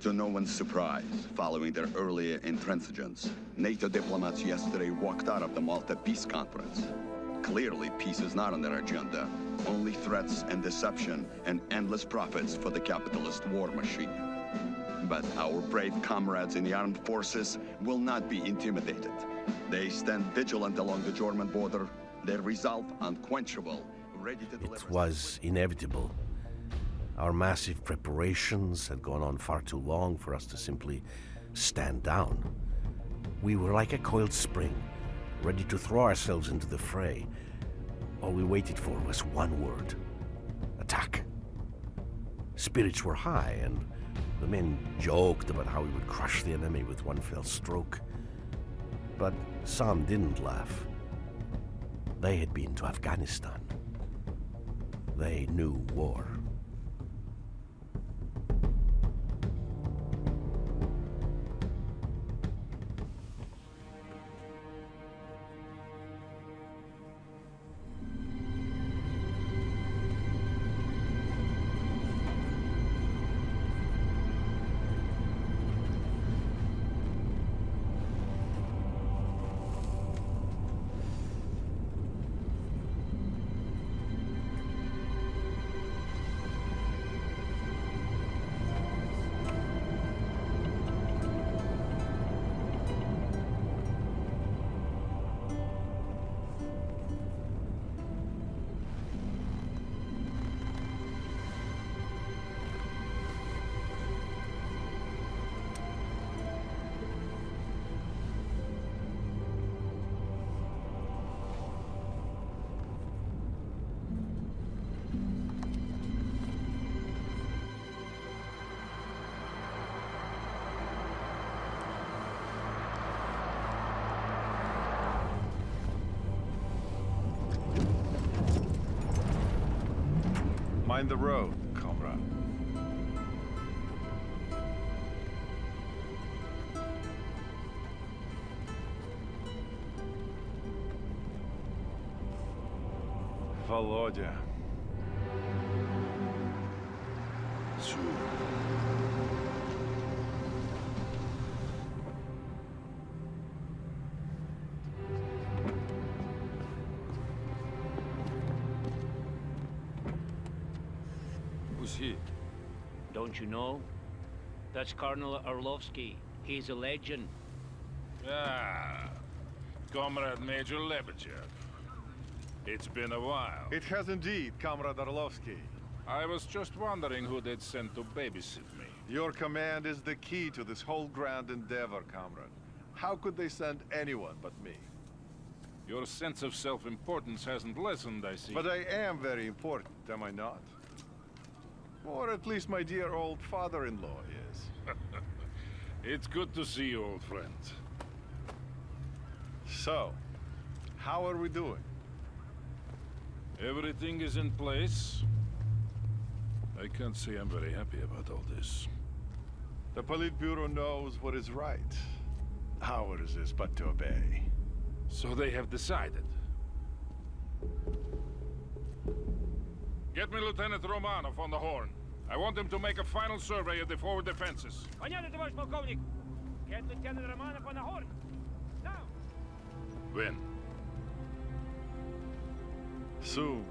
To no one's surprise, following their earlier intransigence, NATO diplomats yesterday walked out of the Malta Peace Conference. Clearly, peace is not on their agenda. Only threats and deception and endless profits for the capitalist war machine. But our brave comrades in the armed forces will not be intimidated. They stand vigilant along the German border, their resolve unquenchable, ready to deliver... It was inevitable. Our massive preparations had gone on far too long for us to simply stand down. We were like a coiled spring, ready to throw ourselves into the fray. All we waited for was one word: attack. Spirits were high, and the men joked about how we would crush the enemy with one fell stroke. But some didn't laugh. They had been to Afghanistan. They knew war. Mind the road, comrade. Володя. Who's he? Don't you know? That's Colonel Orlovsky. He's a legend. Ah, Comrade Major Lebedev. It's been a while. It has indeed, Comrade Orlovsky. I was just wondering who they'd sent to babysit me. Your command is the key to this whole grand endeavor, comrade. How could they send anyone but me? Your sense of self-importance hasn't lessened, I see. But I am very important, am I not? Or at least my dear old father-in-law is. It's good to see you, old friend. So, how are we doing? Everything is in place. I can't say I'm very happy about all this. The Politburo knows what is right. Ours is but to obey. So they have decided. Get me Lieutenant Romanov on the horn. I want him to make a final survey of the forward defenses. Понятно, товарищ полковник. Get Lieutenant Romanov on the horn. Now. When? Soon.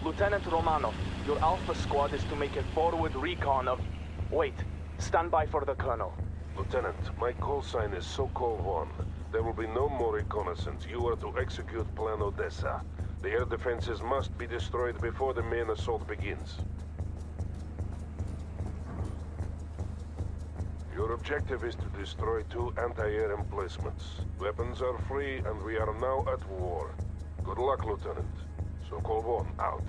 Lieutenant Romanov, your Alpha squad is to make a forward recon of... Wait, stand by for the Colonel. Lieutenant, my call sign is Sokol 1. There will be no more reconnaissance. You are to execute Plan Odessa. The air defenses must be destroyed before the main assault begins. Your objective is to destroy 2 anti-air emplacements. Weapons are free and we are now at war. Good luck, Lieutenant. So-called one, out.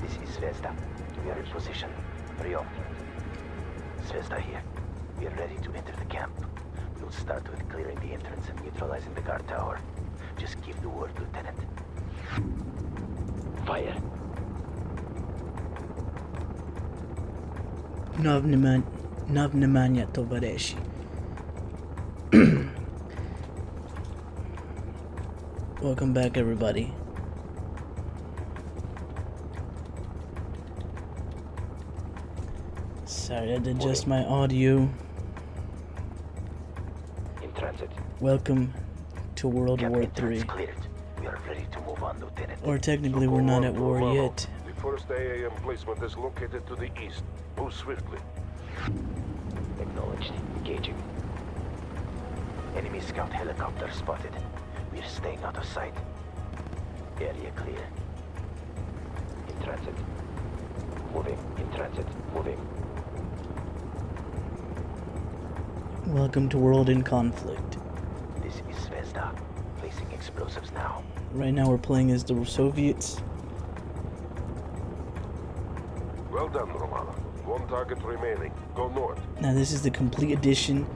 This is Zvezda. We are in position. Rio. Zvezda here. We are ready to enter the camp. We will start with clearing the entrance and neutralizing the guard tower. Just give the word, Lieutenant. Fire. Navnemania towareshi. Welcome back, everybody. Sorry, I had to adjust my audio. In transit. Welcome to World Camp War entrance III. cleared. We are ready to move on, Lieutenant. Or technically, we're not at war yet. The first AAM placement is located to the east. Move swiftly. Acknowledged. Engaging. Enemy scout helicopter spotted. We're staying out of sight. Area clear. In transit. Moving. In transit. Moving. Welcome to World in Conflict. This is Zvezda. Placing explosives now. Right now, we're playing as the Soviets. Well done, Romana. One target remaining. Go north. Now, this is the complete edition.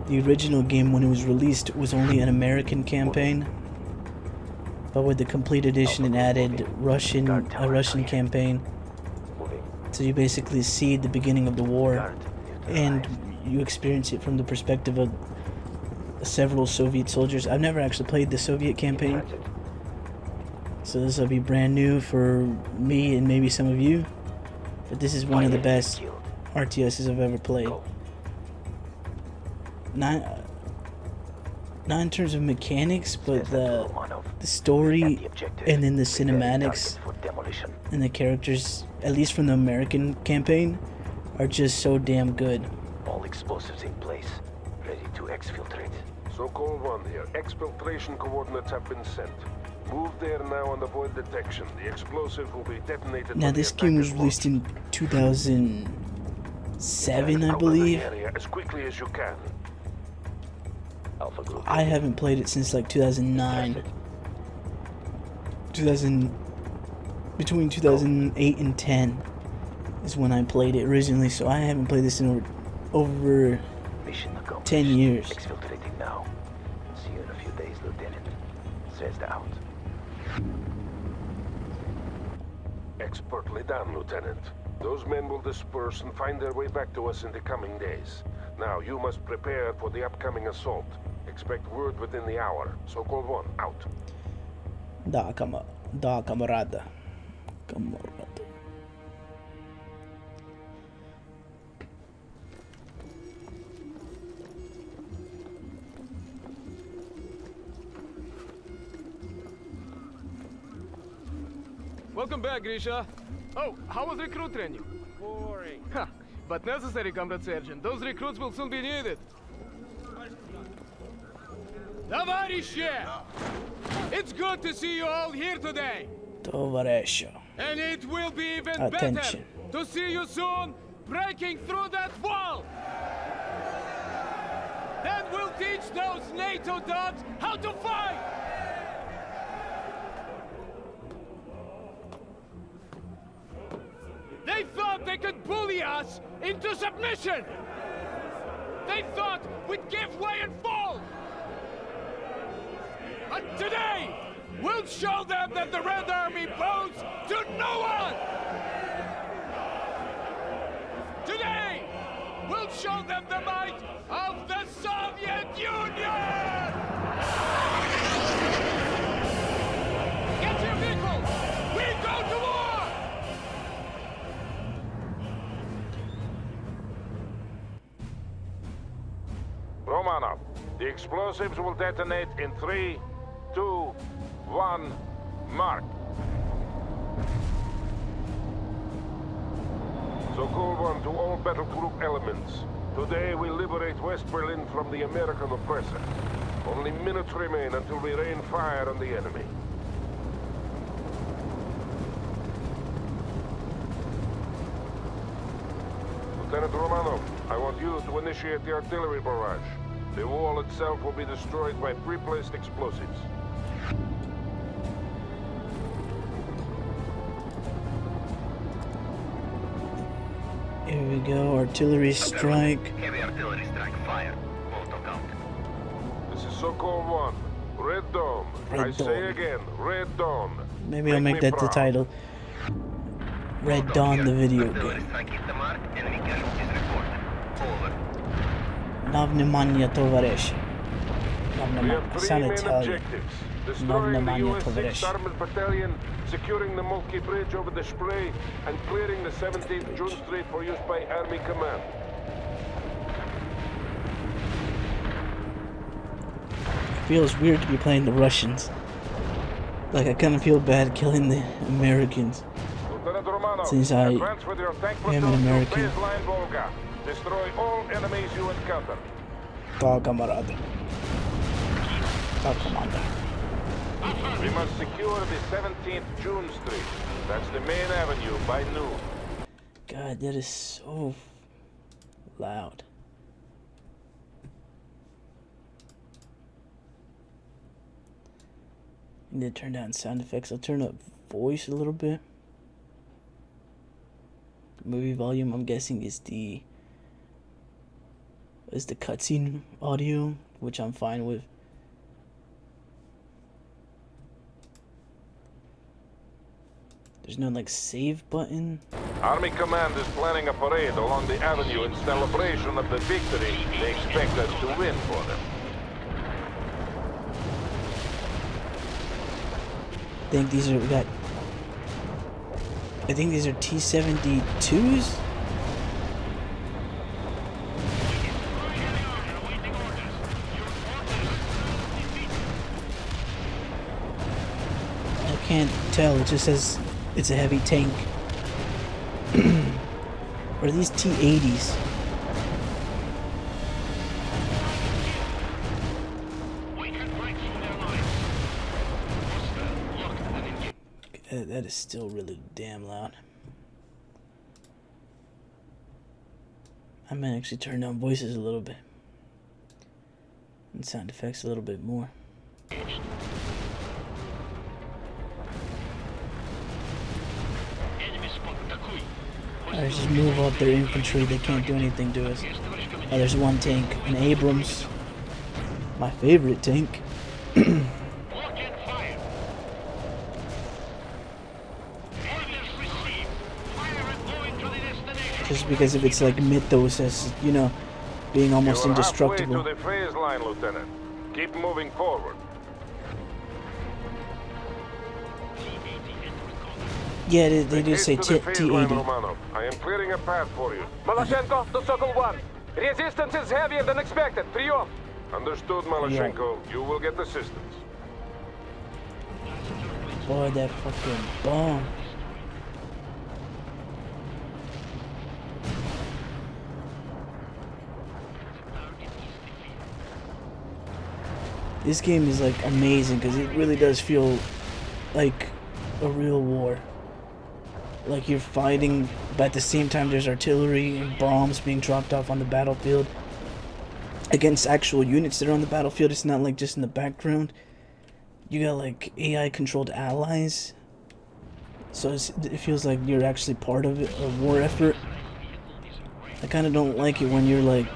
The original game, when it was released, was only an American campaign. But with the complete edition, it added a Russian campaign. Moving. So you basically see the beginning of the war, Guard. and Neutralized. you experience it from the perspective of several Soviet soldiers. I've never actually played the Soviet campaign, Transit. so this will be brand new for me and maybe some of you. But this is one of the Fire. best Killed. RTSs I've ever played. Go. Not in terms of mechanics, but Zvezda to the Romanov. story At the objective. and then the Prepare cinematics target for demolition. and the characters, at least from the American campaign, are just so damn good. All explosives in place. Ready to exfiltrate. So-called one here. Exfiltration coordinates have been sent. Move there now and avoid detection. The explosive will be detonated. Now, when the this game was attackers released in 2007, I Out of the believe. area as quickly as you can. Alpha group. I haven't played it since like 2009. 2000, between 2008 and 10 is when I played it originally, so I haven't played this in over Mission accomplished. 10 years. Exfiltrating now. See you in a few days, Lieutenant. Zvezda out. Expertly done, Lieutenant. Those men will disperse and find their way back to us in the coming days. Now, you must prepare for the upcoming assault. Expect word within the hour. So-called one, out. Da, camarada. Camarada. Welcome back, Grisha. Oh, how was recruit training? Boring. Ha, but necessary, Comrade Sergeant. Those recruits will soon be needed. Товарищи! It's good to see you all here today. Tovaresho. And it will be even Attention. better to see you soon breaking through that wall. Then we'll teach those NATO dogs how to fight. They thought they could bully us into submission. They thought we'd give way and fall. But today, we'll show them that the Red Army bows to no one! Today, we'll show them the might of the Soviet Union! Get your vehicles! We go to war! Romanov, the explosives will detonate in 3, 2, 1, mark. So-called one to all battle group elements. Today we liberate West Berlin from the American oppressor. Only minutes remain until we rain fire on the enemy. Lieutenant Romanov, I want you to initiate the artillery barrage. The wall itself will be destroyed by pre-placed explosives. Here we go, artillery strike. Heavy artillery strike, fire. Molotov out. This is Sokol 1. Red Dawn. I say again, Red Dawn. Maybe I'll make that the title. Red Dawn, the video game. Navnemanya Tovaresh. I sound Italian. Navnemanya Tovaresh. Armored Battalion, securing the Moltke Bridge over the Spree, and clearing the 17th June Street for use by Army Command. It feels weird to be playing the Russians. Like, I kind of feel bad killing the Americans. Since I am an American. Destroy all enemies you encounter. Da, camarada. Da, commander. We must secure the 17th June Street. That's the main avenue by noon. God, that is so loud. I need to turn down sound effects. I'll turn up voice a little bit. Movie volume, I'm guessing, is the cutscene audio, which I'm fine with. There's no like save button. Army Command is planning a parade along the avenue in celebration of the victory they expect us to win for them. I think these are I think these are T-72s. I can't tell. It just says it's a heavy tank. Or are these T-80s? That is still really damn loud. I might actually turn down voices a little bit. And sound effects a little bit more. I just move up their infantry, they can't do anything to us. Oh, there's one tank, an Abrams. My favorite tank. Just because of its like mythos as, you know, being almost indestructible. You are halfway to the phase line, Lieutenant. Keep moving forward. Yeah, they do say T-80. I am clearing a path for you. Maloshenko to Sokol 1. Resistance is heavier than expected. Прием. Understood, Maloshenko. You will get assistance. Boy, that fucking bomb. This game is like amazing because it really does feel like a real war. Like you're fighting, but at the same time there's artillery and bombs being dropped off on the battlefield against actual units that are on the battlefield. It's not like just in the background. You got like AI controlled allies, so it feels like you're actually part of it, a war effort. I kind of don't like it when you're like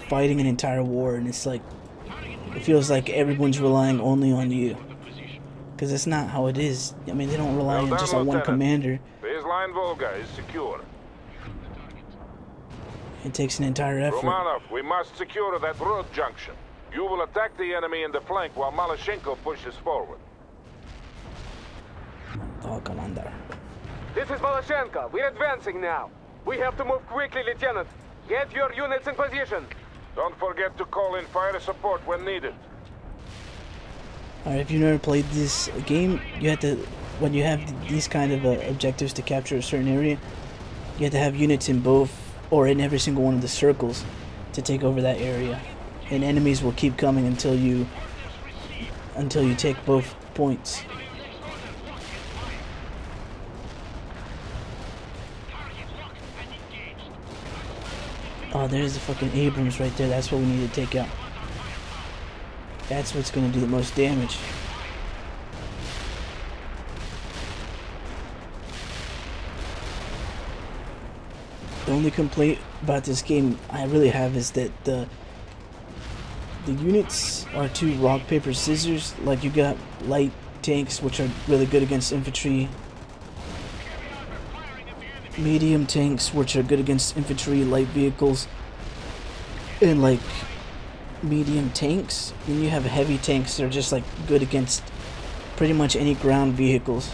fighting an entire war and it's like it feels like everyone's relying only on you, because that's not how it is. I mean, they don't rely on just on one commander. Baseline Volga is secure. It takes an entire effort. Romanov, we must secure that road junction. You will attack the enemy in the flank while Maloshenko pushes forward. Oh, Commander. This is Maloshenko. We're advancing now. We have to move quickly, Lieutenant. Get your units in position. Don't forget to call in fire support when needed. Alright, if you've never played this game, you have to, when you have these kind of objectives to capture a certain area, you have to have units in both, or in every single one of the circles to take over that area. And enemies will keep coming until you take both points. Oh, there's the fucking Abrams right there. That's what we need to take out. That's what's gonna do the most damage. The only complaint about this game I really have is that the units are too rock, paper, scissors. Like, you got light tanks, which are really good against infantry. Medium tanks, which are good against infantry, light vehicles. And, like, medium tanks. Then you have heavy tanks that are just, like, good against pretty much any ground vehicles.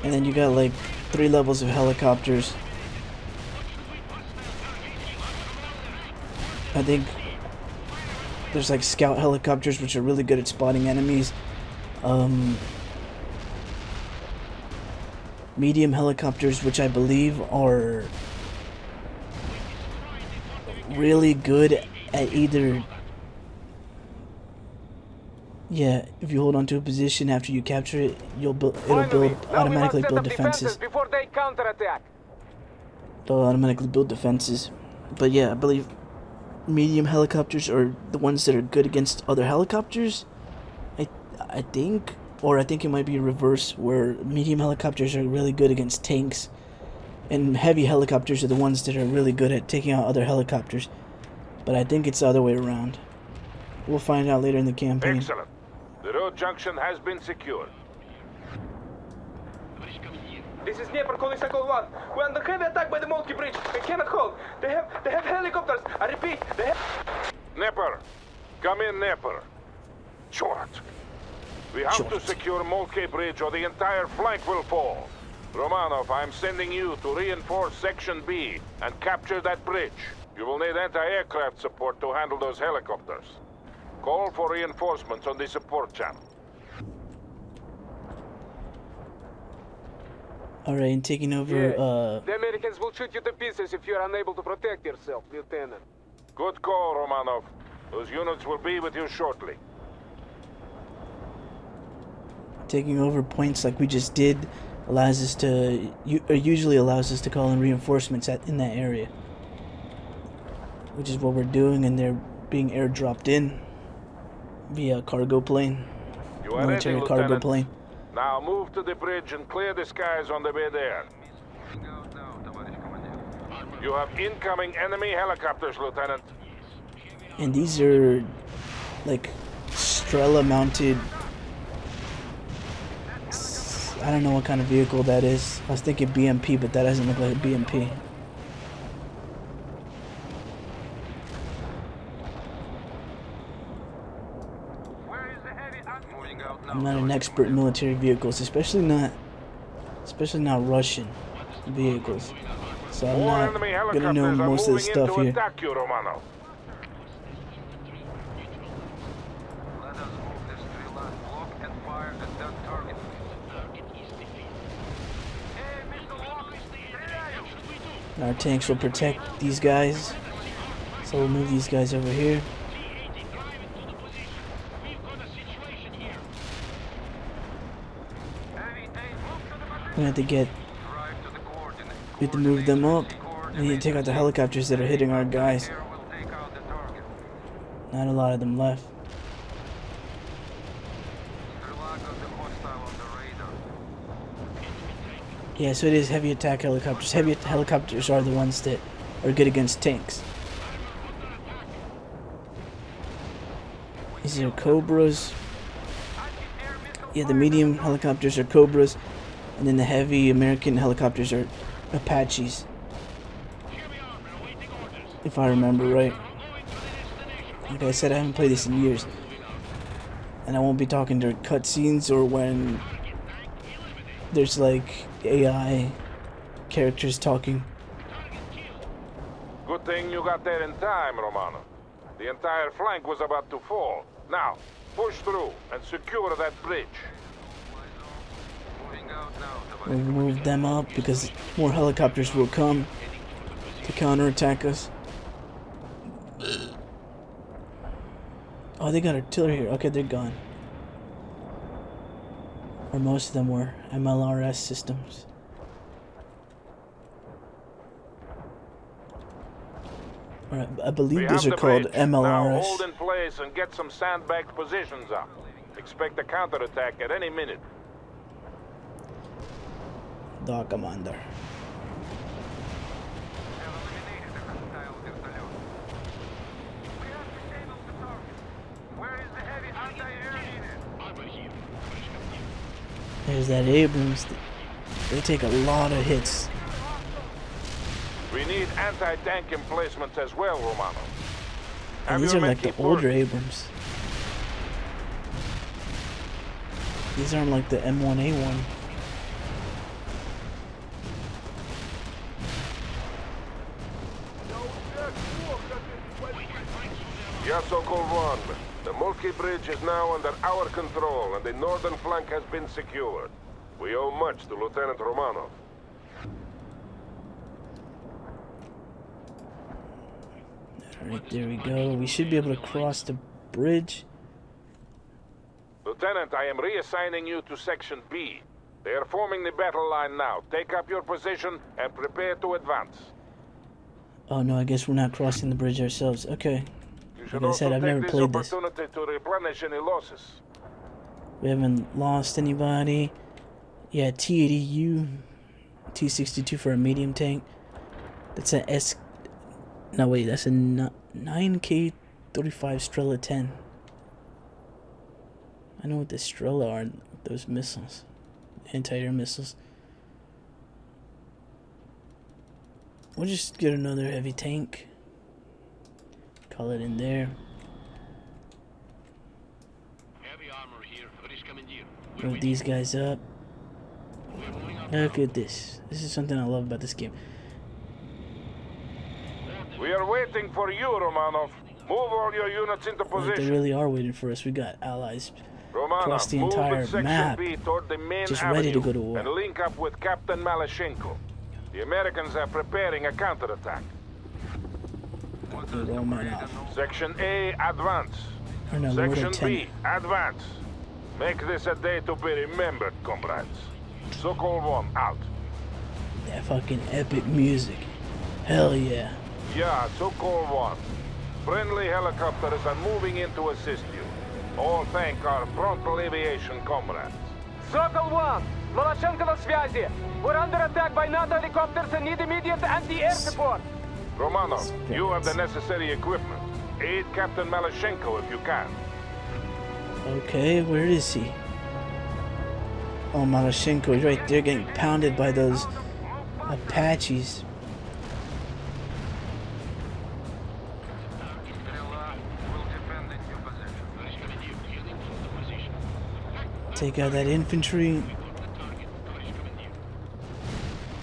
And then you got, like, 3 levels of helicopters. I think there's like scout helicopters, which are really good at spotting enemies. Medium helicopters, which I believe are really good at either... Yeah, if you hold on to a position after you capture it, it'll automatically build defenses. Before they counterattack. It'll automatically build defenses. But yeah, I believe medium helicopters are the ones that are good against other helicopters. I think, or I think it might be reverse, where medium helicopters are really good against tanks, and heavy helicopters are the ones that are really good at taking out other helicopters. But I think it's the other way around. We'll find out later in the campaign. Excellent. The road junction has been secured. This is Dnieper calling Sokol 1. We're under heavy attack by the Moltke Bridge. We cannot hold. They have helicopters. I repeat, they have... Dnieper. Come in, Dnieper. Short. We have to secure Moltke Bridge or the entire flank will fall. Romanov, I'm sending you to reinforce Section B and capture that bridge. You will need anti-aircraft support to handle those helicopters. Call for reinforcements on the support channel. Alright, and taking over, The Americans will shoot you to pieces if you're unable to protect yourself, Lieutenant. Good call, Romanov. Those units will be with you shortly. taking over points like we just did allows us to, usually allows us to call in reinforcements in that area. Which is what we're doing, and they're being airdropped in via cargo plane. Military cargo plane. Now move to the bridge and clear the skies on the way there. You have incoming enemy helicopters, Lieutenant. And these are like Strela mounted. I don't know what kind of vehicle that is. I was thinking BMP, but that doesn't look like a BMP. I'm not an expert in military vehicles, especially not Russian vehicles. So I'm not gonna know most of the stuff here. Our tanks will protect these guys, so we'll move these guys over here. We have to move them up. We need to take out the helicopters that are hitting our guys. Not a lot of them left. Yeah, so it is heavy attack helicopters. Heavy helicopters are the ones that are good against tanks. These are Cobras. Yeah, the medium helicopters are Cobras. And then the heavy American helicopters are Apaches. If I remember right. Like I said, I haven't played this in years. And I won't be talking during cutscenes or when there's like AI characters talking. Good thing you got there in time, Romano. The entire flank was about to fall. Now, push through and secure that bridge. We'll move them up because more helicopters will come to counterattack us. Oh, they got artillery here. Okay, they're gone. Or most of them were MLRS systems. Or I believe We those have are the called bridge. Now MLRS. hold in place and get some sandbagged positions up. Expect a counterattack at any minute. Da Commander. There's that Abrams. They take a lot of hits. We need anti-tank emplacements as well, Romano. And these are like the older Abrams. These aren't like the M1A1. Sokol 1. The Mulki Bridge is now under our control and the northern flank has been secured. We owe much to Lieutenant Romanov. Alright, there we go. We should be able to cross the bridge. Lieutenant, I am reassigning you to Section B. They are forming the battle line now. Take up your position and prepare to advance. Oh no, I guess we're not crossing the bridge ourselves. Okay. Like I said, I've never played this. Opportunity to replenish any losses. We haven't lost anybody. Yeah, T-80U. T-62 for a medium tank. That's an S... No, wait, that's a 9K35 Strela 10. I know what the Strela are, those missiles. Anti-air missiles. We'll just get another heavy tank. Call it in there. Move these guys up. Look at this. This is something I love about this game. We are waiting for you, Romanov. Move all your units into Like position. they really are waiting for us. We got allies Romanov, across the move entire with Section map, B toward the main just avenue ready to go to war. and link up with Captain Malashenko. The Americans are preparing a counterattack. Romanov. Section A, advance. Or no, Lord Section Lieutenant. B, advance. Make this a day to be remembered, comrades. Sokol 1, out. That fucking epic music. Hell yeah. Yeah, Sokol 1. Friendly helicopters are moving in to assist you. All thank our frontal aviation comrades. Sokol 1! Malashenko на связи! We're under attack by NATO helicopters and need immediate anti-air support! Romanov, you have the necessary equipment. Aid Captain Malashenko if you can. Okay, where is he? Oh, Malashenko is right there getting pounded by those Apaches. Take out that infantry.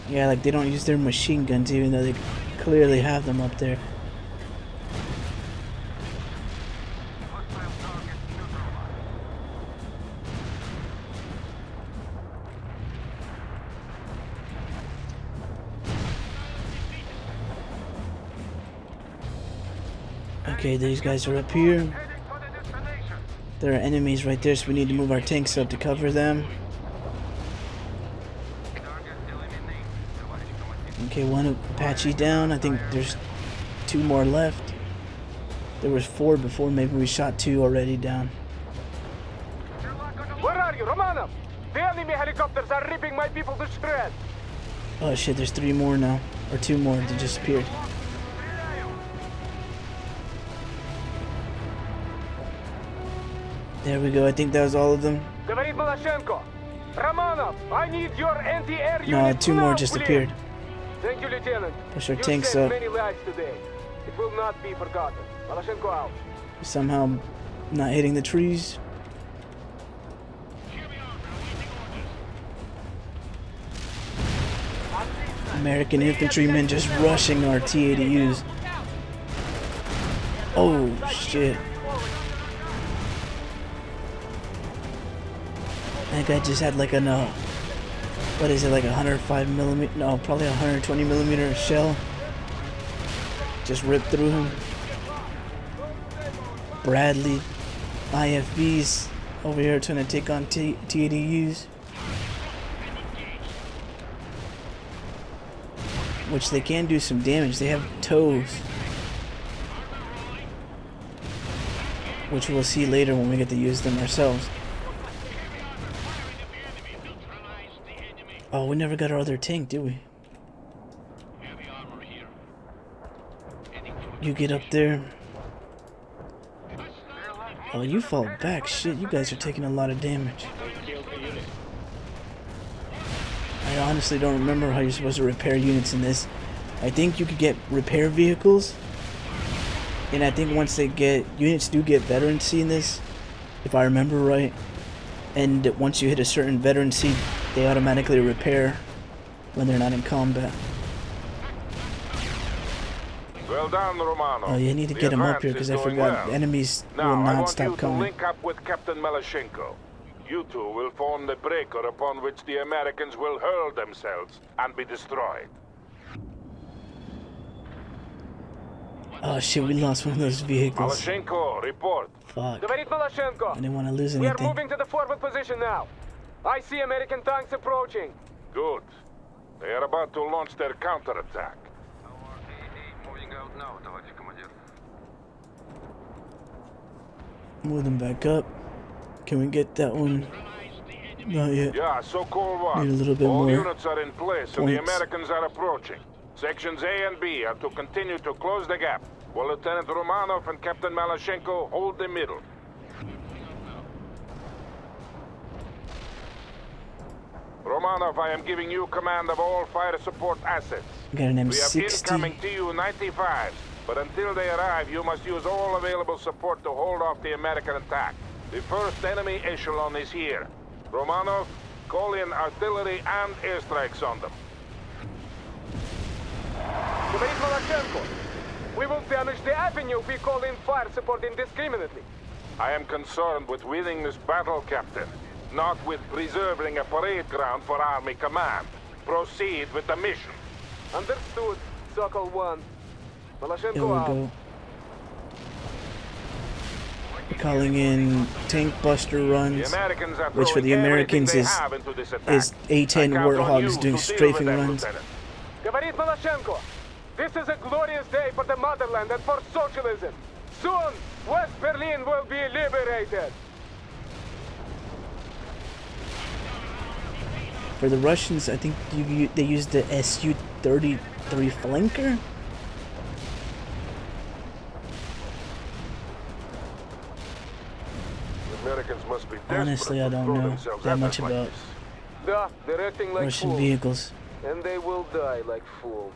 Yeah, like they don't use their machine guns even though they clearly have them up there. Okay, these guys are up here. There are enemies right there, so we need to move our tanks up to cover them. Okay, one Apache down. I think there's 2 more left. There was 4 before. Maybe we shot 2 already down. Where are you, Romanov? The enemy helicopters are ripping my people to shreds! Oh shit, there's 3 more now. Or 2 more that just appeared. There we go. I think that was all of them. Говорит Malashenko. Romanov, I need your anti-air No, units 2 more now, just please. appeared. Thank you, Lieutenant. Push our You tanks saved up. many lives today. It will not be forgotten. Malashenko out. Somehow not hitting the trees. American infantrymen just rushing our T-80Us. Oh shit. That guy just had like a what is it, like 105 millimeter? No, probably 120 millimeter shell. Just ripped through him. Bradley IFVs over here trying to take on T-80Us. Which they can do some damage. They have toes. which we'll see later when we get to use them ourselves. Oh, we never got our other tank, did we? You get up there. Oh, you fall back. Shit, you guys are taking a lot of damage. I honestly don't remember how you're supposed to repair units in this. I think you could get repair vehicles. And I think once they get... Units do get veterancy in this, if I remember right. And once you hit a certain veterancy, they automatically repair when they're not in combat. Well done, Romano. Oh, you need to get them up here because I forgot enemies will not stop coming. Link up with Captain Maloshenko. You two will form the breaker upon which the Americans will hurl themselves and be destroyed. Oh shit, we lost one of those vehicles. Maloshenko, report. Fuck. Maloshenko. I didn't want to lose We anything. are moving to the forward position now. I see American tanks approaching. Good. They are about to launch their counterattack. Move them back up. Can we get that one? Not yet. Yeah, so call one. Need a little bit All more units are in place and the points. Americans are approaching. Sections A and B are to continue to close the gap, while Lieutenant Romanov and Captain Maloshenko hold the middle. Romanov, I am giving you command of all fire support assets. Got an We have M60. incoming Tu-95s, but until they arrive, you must use all available support to hold off the American attack. The first enemy echelon is here. Romanov, call in artillery and airstrikes on them. Maloshenko, we will damage the avenue if we call in fire support indiscriminately. I am concerned with winning this battle, Captain, not with preserving a parade ground for Army Command. Proceed with the mission. Understood, Sokol 1. There Maloshenko we out. go. Calling in tank buster The runs, Americans are which for the throwing Americans everything they is have into this attack. A-10 I count on you Warthogs to doing deal strafing with them, runs. Lieutenant. Говорит Maloshenko, this is a glorious day for the motherland and for socialism. Soon, West Berlin will be liberated. For the Russians, I think they used the Su-33 flanker. The Americans must be desperate Honestly, I to don't throw know themselves that at much us like about this. Да, they're acting like Russian fools. vehicles. And they will die like fools.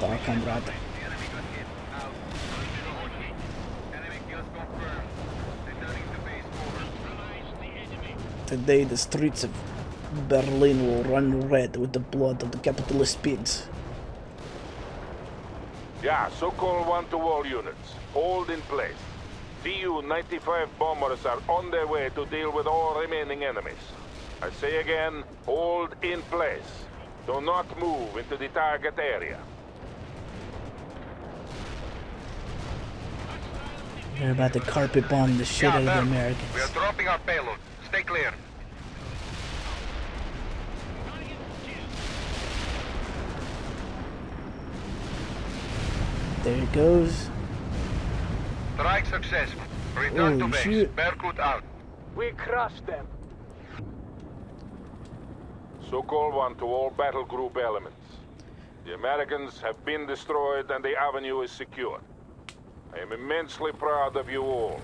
Da, Kamerad. Today, the streets of Berlin will run red with the blood of the capitalist pigs. Yeah, Sokol 1 to all units. Hold in place. Tu-95 bombers are on their way to deal with all remaining enemies. I say again, hold in place. Do not move into the target area. They're about to carpet bomb the shit out of the Americans. We are dropping our payload. Stay clear. There it goes. Strike successful. Return to Holy base. shit. Berkut out. We crushed them. Sokol 1 to all battle group elements. The Americans have been destroyed and the avenue is secure. I am immensely proud of you all,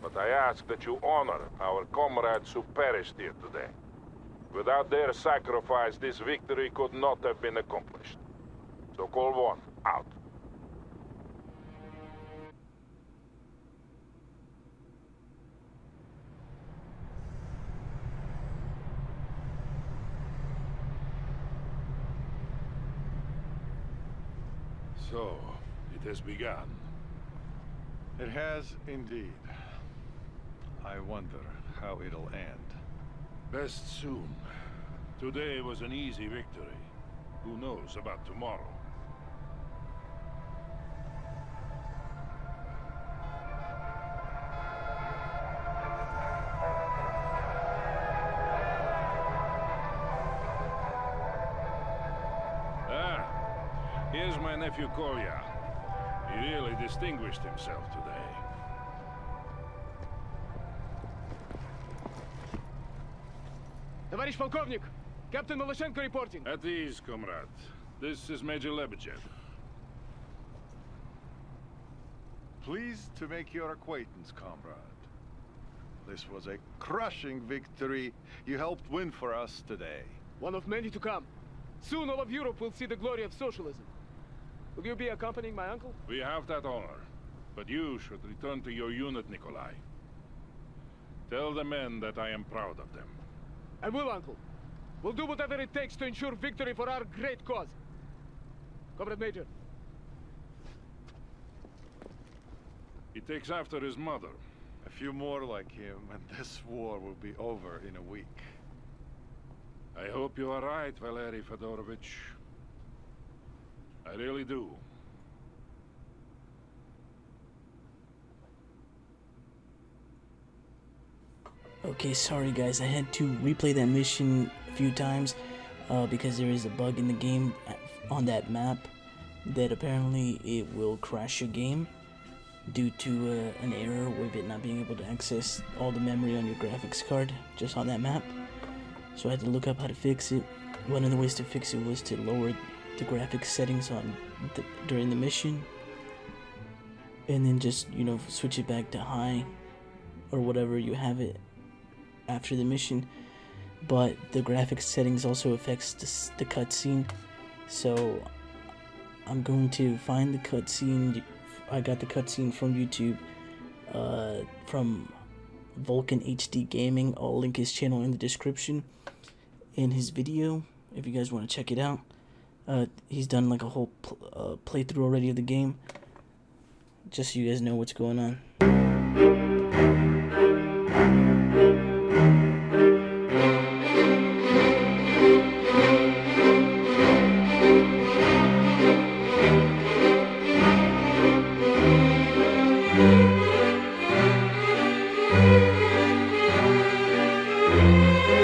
but I ask that you honor our comrades who perished here today. Without their sacrifice, this victory could not have been accomplished. Sokol 1, out. So, it has begun. It has indeed. I wonder how it'll end. Best soon. Today was an easy victory. Who knows about tomorrow? Here's is my nephew Kolya. He really distinguished himself today. Товарищ полковник! Captain Maloshenko reporting. At ease, comrade. This is Major Lebedev. Pleased to make your acquaintance, comrade. This was a crushing victory you helped win for us today. One of many to come. Soon all of Europe will see the glory of socialism. Will you be accompanying my uncle? We have that honor. But you should return to your unit, Nikolai. Tell the men that I am proud of them. I will, uncle. We'll do whatever it takes to ensure victory for our great cause. Comrade Major. He takes after his mother. A few more like him, and this war will be over in a week. I hope you are right, Valery Fedorovich. I really do. Okay, sorry guys, I had to replay that mission a few times because there is a bug in the game on that map that apparently it will crash your game due to an error with it not being able to access all the memory on your graphics card just on that map. So I had to look up how to fix it. One of the ways to fix it was to lower the graphics settings on during the mission, and then just, you know, switch it back to high or whatever you have it after the mission. But the graphics settings also affects the cutscene, so I'm going to find the cutscene. I got the cutscene from YouTube, from Vulcan HD Gaming. I'll link his channel in the description in his video if you guys want to check it out. He's done like a whole playthrough already of the game, just so you guys know what's going on.